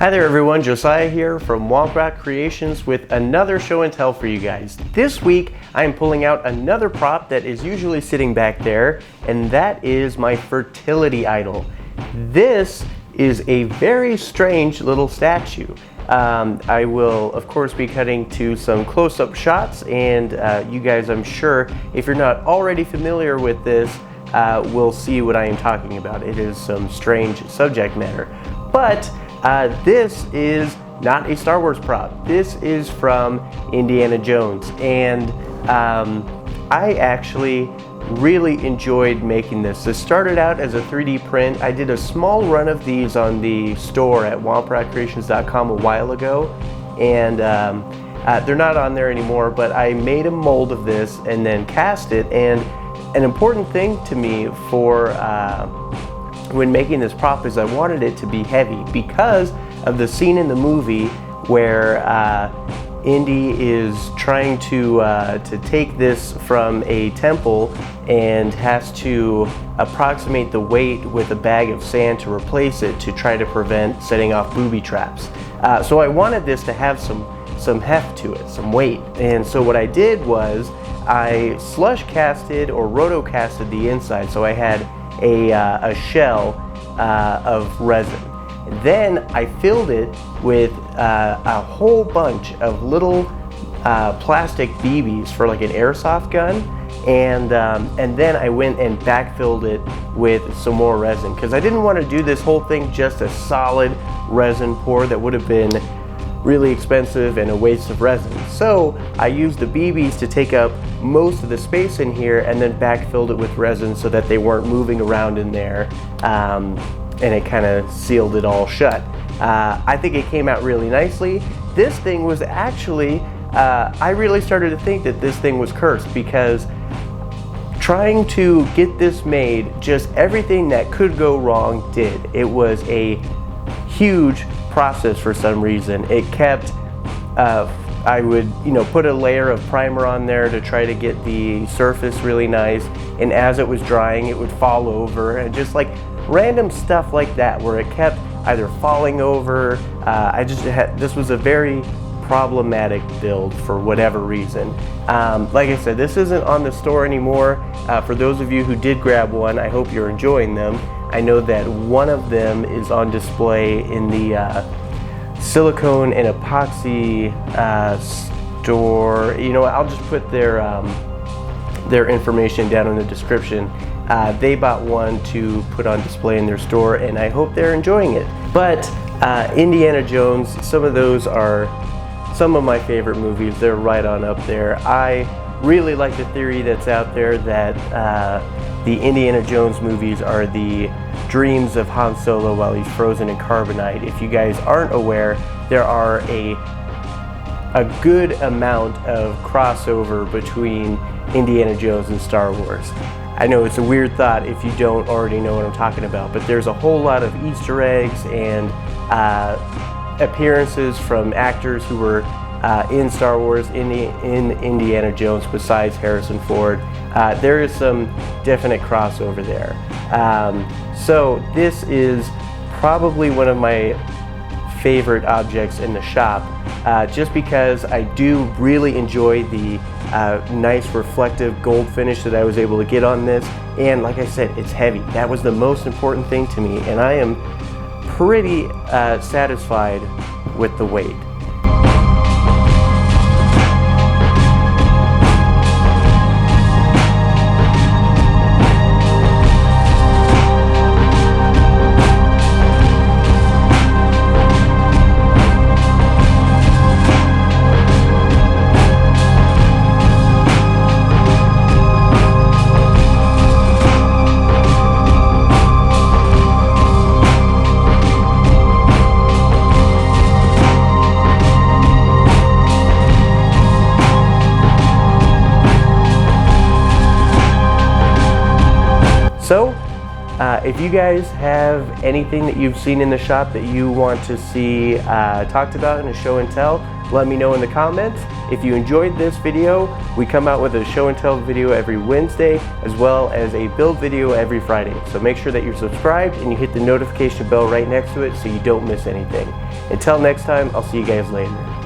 Hi there everyone, Josiah here from Womp Creations with another show and tell for you guys. This week I am pulling out another prop that is usually sitting back there, and that is my Fertility Idol. This is a very strange little statue. I will of course be cutting to some close-up shots, and you guys, I'm sure, if you're not already familiar with this, will see what I am talking about. It is some strange subject matter. But this is not a Star Wars prop. This is from Indiana Jones, and I actually really enjoyed making this. This started out as a 3D print. I did a small run of these on the store at wompcreations.com a while ago, and they're not on there anymore, but I made a mold of this and then cast it. And an important thing to me for when making this prop is I wanted it to be heavy because of the scene in the movie where Indy is trying to take this from a temple and has to approximate the weight with a bag of sand to replace it to try to prevent setting off booby traps. So I wanted this to have some heft to it, some weight. And so what I did was I slush casted or roto casted the inside, so I had a shell of resin. Then I filled it with a whole bunch of little plastic BBs for like an airsoft gun, and then I went and backfilled it with some more resin because I didn't want to do this whole thing just a solid resin pour. That would have been really expensive and a waste of resin. So I used the BBs to take up most of the space in here and then backfilled it with resin so that they weren't moving around in there, and it kind of sealed it all shut. I think it came out really nicely. This thing was actually, I really started to think that this thing was cursed because trying to get this made, just everything that could go wrong did. It was a huge process for some reason. It kept, I would put a layer of primer on there to try to get the surface really nice, and as it was drying it would fall over, and just like random stuff like that where it kept either falling over. This was a very problematic build for whatever reason. Like I said, this isn't on the store anymore. For those of you who did grab one, I hope you're enjoying them. I know that one of them is on display in the Silicone and Epoxy store. I'll just put their information down in the description. They bought one to put on display in their store, and I hope they're enjoying it. But Indiana Jones, some of those are some of my favorite movies. They're right on up there. I really like the theory that's out there that the Indiana Jones movies are the dreams of Han Solo while he's frozen in carbonite. If you guys aren't aware, there are a good amount of crossover between Indiana Jones and Star Wars. I know it's a weird thought if you don't already know what I'm talking about, but there's a whole lot of Easter eggs and appearances from actors who were in Star Wars in Indiana Jones besides Harrison Ford. There is some definite crossover there. So this is probably one of my favorite objects in the shop, just because I do really enjoy the nice reflective gold finish that I was able to get on this, and like I said, it's heavy. That was the most important thing to me, and I am pretty satisfied with the weight. So, if you guys have anything that you've seen in the shop that you want to see talked about in a show and tell, Let me know in the comments. If you enjoyed this video, we come out with a show and tell video every Wednesday, as well as a build video every Friday. So make sure that you're subscribed and you hit the notification bell right next to it so you don't miss anything. Until next time, I'll see you guys later.